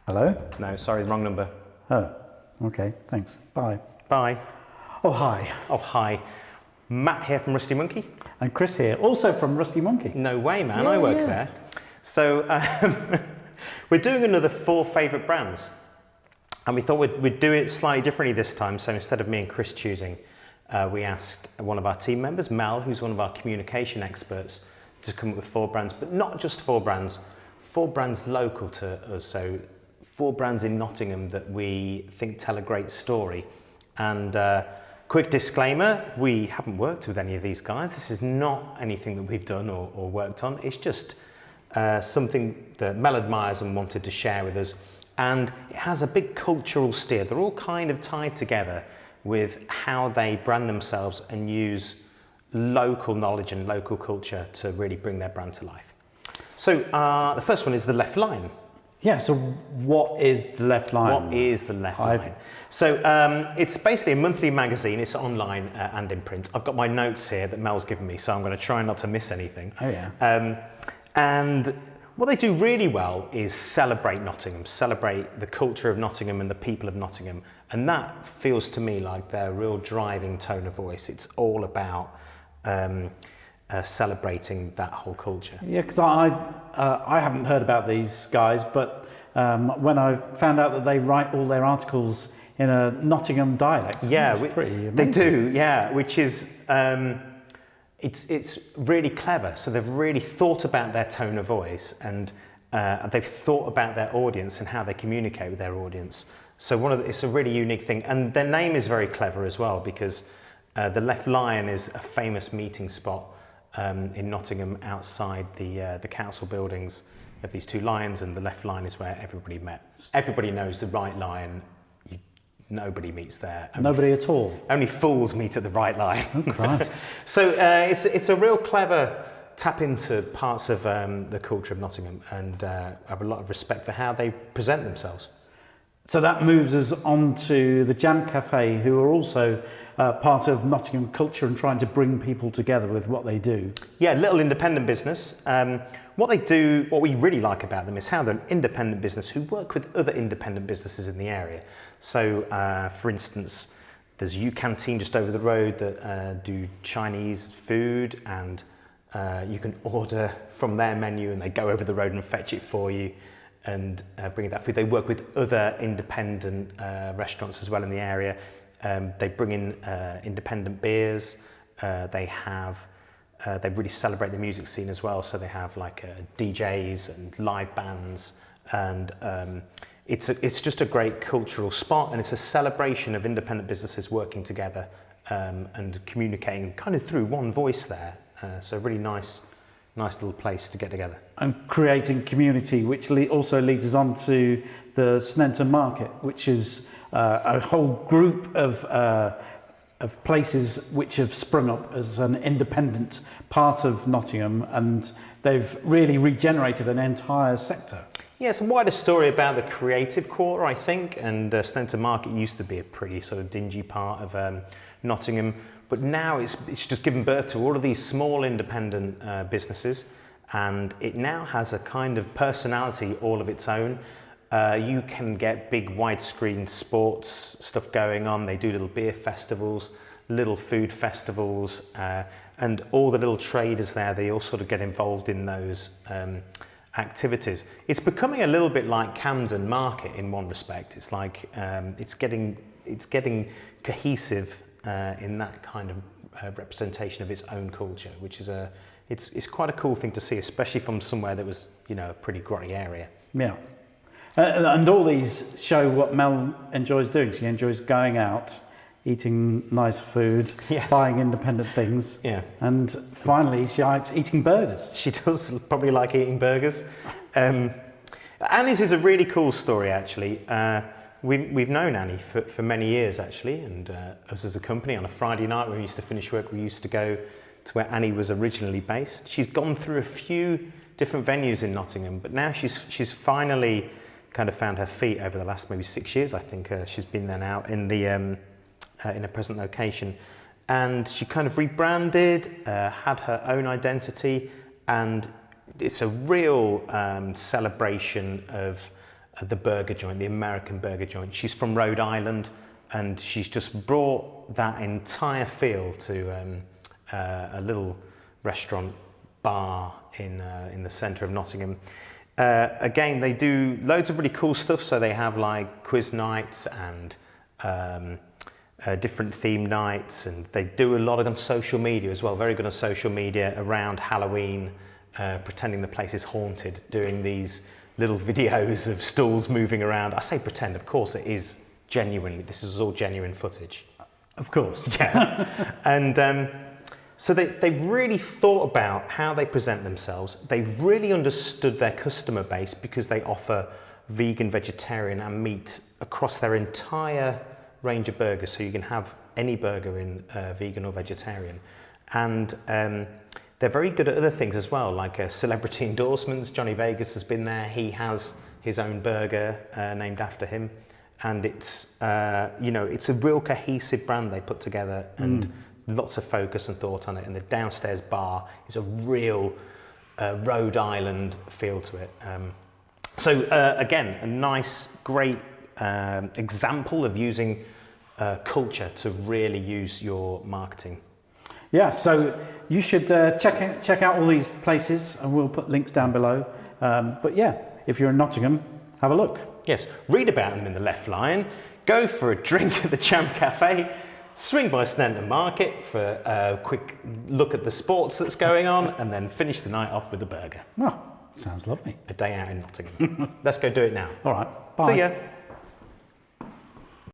Hello? No, sorry, the wrong number. Oh, okay, thanks. Bye. Bye. Oh, hi. Oh, hi. Matt here from Rusty Monkey. And Chris here, also from Rusty Monkey. No way, man, Yeah, I work yeah. there. So we're doing another 4 favourite brands. And we thought we'd do it slightly differently this time. So instead of me and Chris choosing, we asked one of our team members, Mel, who's one of our communication experts, to come up with 4 brands, but not just 4 brands local to us. So 4 brands in Nottingham that we think tell a great story. And quick disclaimer, we haven't worked with any of these guys. This is not anything that we've done or worked on. It's just something that Mel admires and wanted to share with us. And it has a big cultural steer. They're all kind of tied together with how they brand themselves and use local knowledge and local culture to really bring their brand to life. So the first one is the LeftLion. Yeah, so what is the LeftLion? What is the LeftLion? So it's basically a monthly magazine. It's online and in print. I've got my notes here that Mel's given me, so I'm going to try not to miss anything. Oh, yeah. And what they do really well is celebrate Nottingham, celebrate the culture of Nottingham and the people of Nottingham. And that feels to me like their real driving tone of voice. It's all about celebrating that whole culture. Yeah, because I haven't heard about these guys, but when I found out that they write all their articles in a Nottingham dialect, yeah, it's pretty amazing. They do, yeah, which is, it's really clever. So they've really thought about their tone of voice and they've thought about their audience and how they communicate with their audience. So it's a really unique thing. And their name is very clever as well, because the LeftLion is a famous meeting spot in Nottingham outside the council buildings of these 2 lions, and the LeftLion is where everybody met. Everybody knows the Right Lion. Nobody meets there. Nobody at all? Only fools meet at the Right Lion. Oh, Christ. So it's a real clever tap into parts of the culture of Nottingham, and I have a lot of respect for how they present themselves. So that moves us on to the JamCafe, who are also part of Nottingham culture and trying to bring people together with what they do. Yeah, little independent business. What they do, what we really like about them is how they're an independent business who work with other independent businesses in the area. So, for instance, there's U-Canteen just over the road that do Chinese food, and you can order from their menu and they go over the road and fetch it for you and bring that food. They work with other independent restaurants as well in the area. They bring in independent beers. They really celebrate the music scene as well. So they have like DJs and live bands, and it's just a great cultural spot, and it's a celebration of independent businesses working together and communicating kind of through one voice there. So really nice little place to get together. And creating community, which also leads us on to the Sneinton market, which is a whole group of places which have sprung up as an independent part of Nottingham, and they've really regenerated an entire sector. Yeah, it's a wider story about the creative quarter, I think, and Sneinton Market used to be a pretty sort of dingy part of Nottingham, but now it's just given birth to all of these small independent businesses, and it now has a kind of personality all of its own. You can get big widescreen sports stuff going on. They do little beer festivals, little food festivals, and all the little traders there, they all sort of get involved in those activities. It's becoming a little bit like Camden Market in one respect. It's like it's getting cohesive in that kind of representation of its own culture, which is it's quite a cool thing to see, especially from somewhere that was, you know, a pretty grotty area. Yeah. And all these show what Mel enjoys doing. She enjoys going out, eating nice food, yes, buying independent things, yeah, and finally she likes eating burgers. She does probably like eating burgers. Annie's is a really cool story, actually. We've known Annie for many years, actually, and us as a company, on a Friday night when we used to finish work, we used to go to where Annie was originally based. She's gone through a few different venues in Nottingham, but now she's finally kind of found her feet over the last maybe 6 years. I think she's been there now in a present location, and she kind of rebranded, had her own identity, and it's a real celebration of the burger joint, the American burger joint. She's from Rhode Island, and she's just brought that entire feel to a little restaurant bar in the centre of Nottingham. Again, they do loads of really cool stuff. So they have like quiz nights and different theme nights, and they do a lot on social media as well. Very good on social media around Halloween, pretending the place is haunted, doing these little videos of stalls moving around. I say pretend, of course it is genuinely. This is all genuine footage. Of course. Yeah. And so they've really thought about how they present themselves. They've really understood their customer base because they offer vegan, vegetarian and meat across their entire range of burgers. So you can have any burger in vegan or vegetarian. And they're very good at other things as well, like celebrity endorsements. Johnny Vegas has been there. He has his own burger named after him. And it's, it's a real cohesive brand they put together, and lots of focus and thought on it. And the downstairs bar is a real Rhode Island feel to it. So again, a nice, great example of using culture to really use your marketing. Yeah, so you should check out all these places, and we'll put links down below. But yeah, if you're in Nottingham, have a look. Yes, read about them in the LeftLion, go for a drink at the JamCafe, swing by Sneinton Market for a quick look at the sports that's going on, and then finish the night off with a burger. Oh, sounds lovely. A day out in Nottingham. Let's go do it now. All right, bye. See ya.